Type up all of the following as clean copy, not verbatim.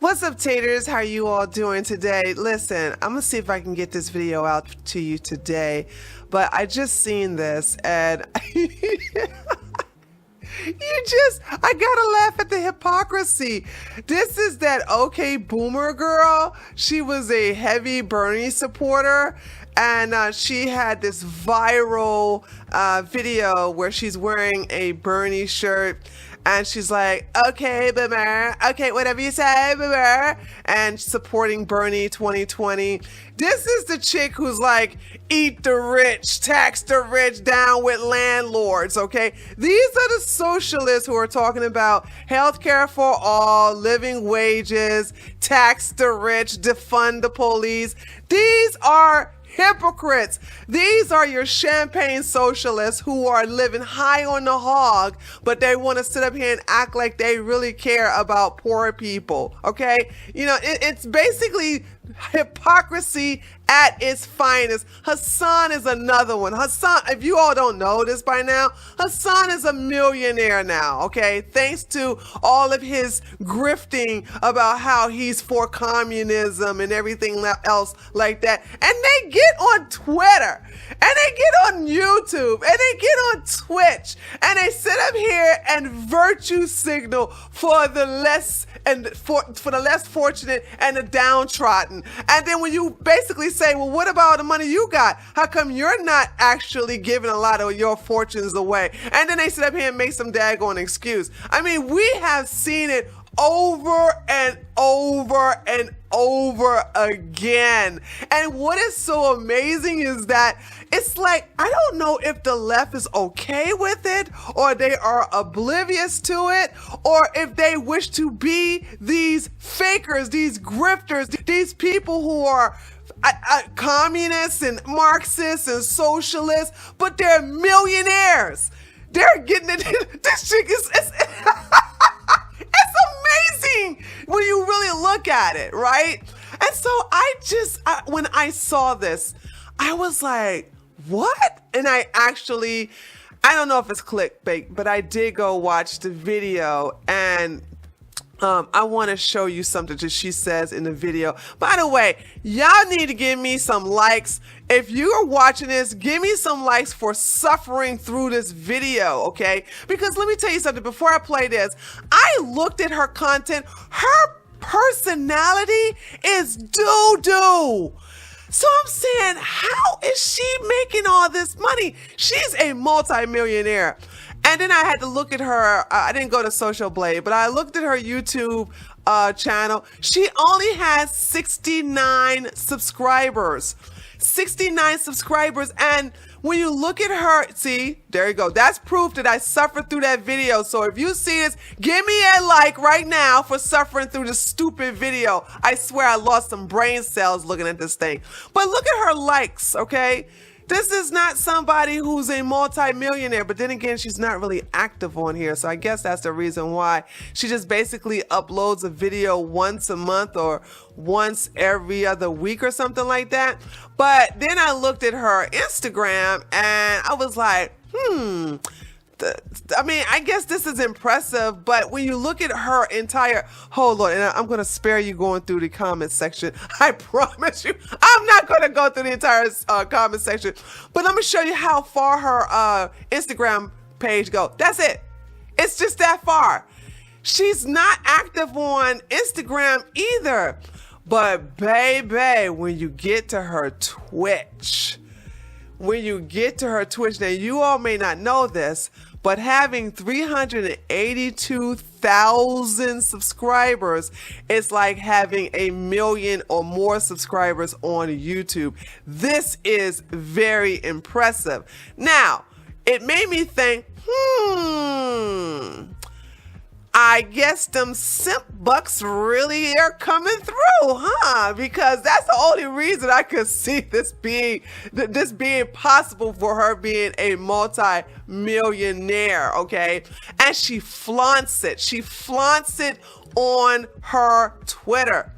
What's up, taters? How are you all doing today? Listen, I'm gonna see if I can get this video out to you today, but I just seen this and I gotta laugh at the hypocrisy. This is that okay boomer girl. She was a heavy Bernie supporter, and she had this viral video where she's wearing a Bernie shirt. And she's like, okay, boomer, okay, whatever you say, boomer, and supporting Bernie 2020. This is the chick who's like, eat the rich, tax the rich, down with landlords, okay? These are the socialists who are talking about healthcare for all, living wages, tax the rich, defund the police. These are hypocrites. These are your champagne socialists who are living high on the hog, but they want to sit up here and act like they really care about poor people. Okay? You know, it's basically hypocrisy at its finest. Hasan is another one. Hasan, if you all don't know this by now, Hasan is a millionaire now, okay? Thanks to all of his grifting about how he's for communism and everything else like that. And they get on Twitter, and they get on YouTube, and they get on Twitch, and they sit up here and virtue signal for the less for the less fortunate and the downtrodden. And then when you basically say, well, what about the money you got? How come you're not actually giving a lot of your fortunes away? And then they sit up here and make some daggone excuse. I mean, we have seen it over and over and over again. And what is so amazing is that it's like, I don't know if the left is okay with it, or they are oblivious to it, or if they wish to be these fakers, these grifters, these people who are communists and Marxists and socialists, but they're millionaires. They're getting it. This chick is... It's amazing when you really look at it, right? And so when I saw this, I was like, what? And I don't know if it's clickbait, but I did go watch the video, and I want to show you something that she says in the video. By the way, y'all need to give me some likes. If you are watching this, give me some likes for suffering through this video, okay? Because let me tell you something, before I play this, I looked at her content. Her personality is doo-doo. So I'm saying, how is she making all this money? She's a multimillionaire. And then I had to look at her, I didn't go to Social Blade, but I looked at her YouTube channel. She only has 69 subscribers. 69 subscribers. And when you look at her, see, there you go. That's proof that I suffered through that video. So if you see this, give me a like right now for suffering through this stupid video. I swear I lost some brain cells looking at this thing. But look at her likes, okay? This is not somebody who's a multi-millionaire, but then again, she's not really active on here. So I guess that's the reason why. She just basically uploads a video once a month or once every other week or something like that. But then I looked at her Instagram and I was like, I mean, I guess this is impressive, but when you look at her entire, hold on, and I'm going to spare you going through the comment section. I promise you, I'm not going to go through the entire comment section, but I'm going to show you how far her Instagram page goes. That's it. It's just that far. She's not active on Instagram either, but baby, when you get to her Twitch, now you all may not know this, but having 382,000 subscribers is like having 1 million or more subscribers on YouTube. This is very impressive. Now, it made me think, I guess them simp bucks really are coming through, huh? Because that's the only reason I could see this being possible for her being a multi-millionaire, okay? And she flaunts it. She flaunts it on her Twitter.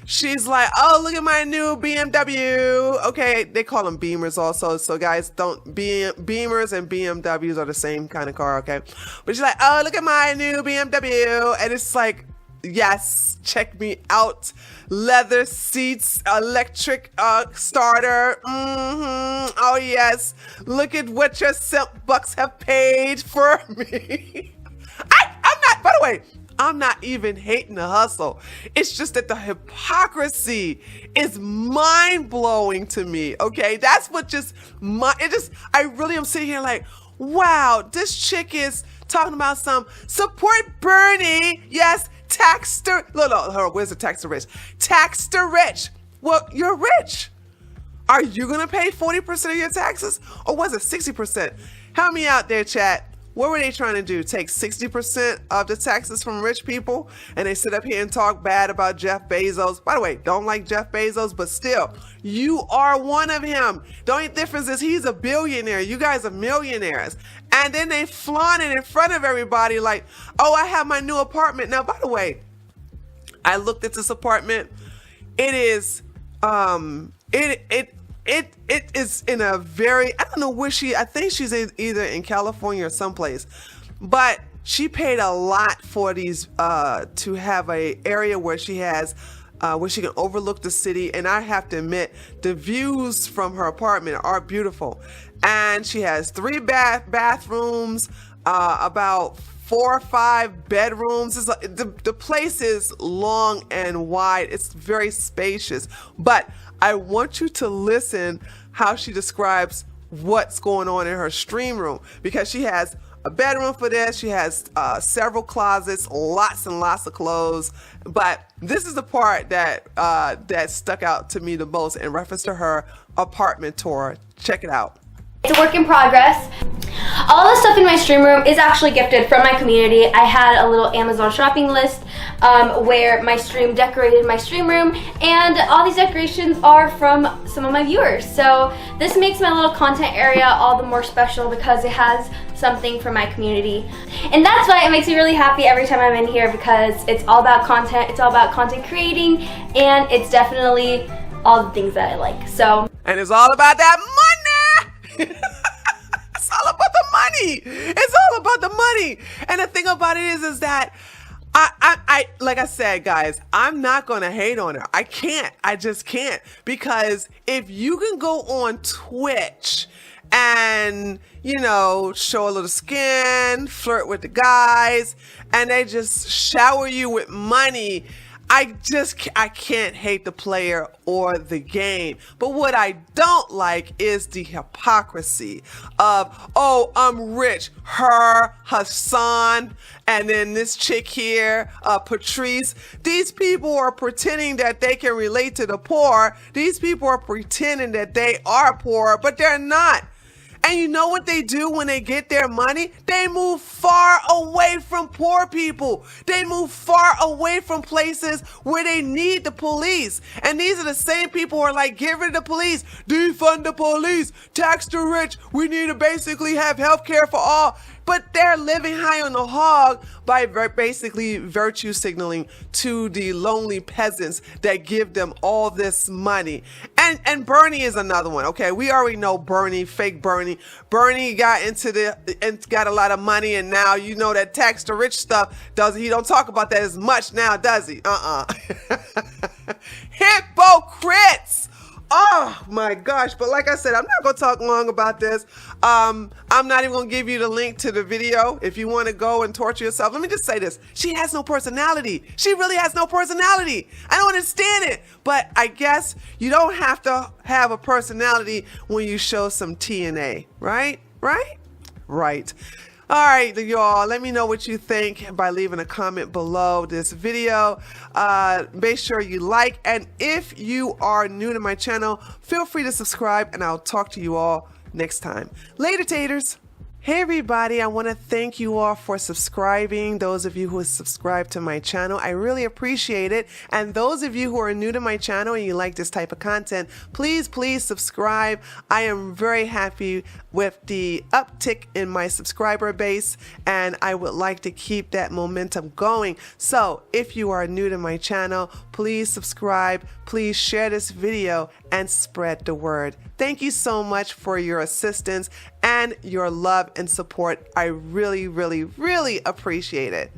She's like, oh, look at my new BMW. Okay, they call them Beamers also. So guys, Beamers and BMWs are the same kind of car, okay? But she's like, oh, look at my new BMW. And it's like, Yes, check me out. Leather seats, electric starter. Oh yes, look at what your simp bucks have paid for me. I'm not, by the way, I'm not even hating the hustle. It's just that the hypocrisy is mind-blowing to me, okay? That's what I really am sitting here like, wow, this chick is talking about some support Bernie. Yes, where's the tax the rich? Tax the rich. Well, you're rich. Are you gonna pay 40% of your taxes? Or was it 60%? Help me out there, chat. What were they trying to do? Take 60% of the taxes from rich people? And they sit up here and talk bad about Jeff Bezos. By the way, don't like Jeff Bezos, but still, you are one of him. The only difference is he's a billionaire. You guys are millionaires. And then they flaunt it in front of everybody like, oh, I have my new apartment. Now, by the way, I looked at this apartment. It is, it is in a very, I don't know where I think she's either in California or someplace, but she paid a lot for these, to have a area where she has, where she can overlook the city. And I have to admit, the views from her apartment are beautiful. And she has 3 bathrooms, about 4 or 5 bedrooms. The place is long and wide. It's very spacious. But I want you to listen how she describes what's going on in her stream room, because she has a bedroom for this. She has several closets, lots and lots of clothes. But this is the part that that stuck out to me the most in reference to her apartment tour. Check it out. It's a work in progress. All the stuff in my stream room is actually gifted from my community. I had a little Amazon shopping list where my stream decorated my stream room, and all these decorations are from some of my viewers. So this makes my little content area all the more special because it has something from my community. And that's why it makes me really happy every time I'm in here, because it's all about content, it's all about content creating, and it's definitely all the things that I like. So, and it's all about that money. It's all about the money. It's all about the money. And the thing about it is that I like I said, guys, I'm not going to hate on her. I can't. I just can't. Because if you can go on Twitch and, you know, show a little skin, flirt with the guys, and they just shower you with money, I can't hate the player or the game. But what I don't like is the hypocrisy of, oh, I'm rich, her, Hasan, and then this chick here, Patrice. These people are pretending that they can relate to the poor. These people are pretending that they are poor, but they're not. And you know what they do when they get their money? They move far away from poor people. They move far away from places where they need the police. And these are the same people who are like, get rid of the police, defund the police, tax the rich. We need to basically have health care for all. But they're living high on the hog by basically virtue signaling to the lonely peasants that give them all this money. And Bernie is another one. Okay, we already know Bernie, fake Bernie. Bernie got got a lot of money, and now you know that tax the rich stuff. He don't talk about that as much now, does he? Hypocrites. Oh my gosh. But like I said, I'm not going to talk long about this. I'm not even going to give you the link to the video if you want to go and torture yourself. Let me just say this. She has no personality. She really has no personality. I don't understand it. But I guess you don't have to have a personality when you show some TNA, right? Right? Right. All right, y'all, let me know what you think by leaving a comment below this video. Make sure you like, and if you are new to my channel, feel free to subscribe, and I'll talk to you all next time. Later, taters. Hey everybody, I want to thank you all for subscribing. Those of you who have subscribed to my channel, I really appreciate it. And those of you who are new to my channel and you like this type of content, please subscribe. I am very happy with the uptick in my subscriber base, and I would like to keep that momentum going. So if you are new to my channel, please subscribe, please share this video, and spread the word. Thank you so much for your assistance and your love and support. I really, really, really appreciate it.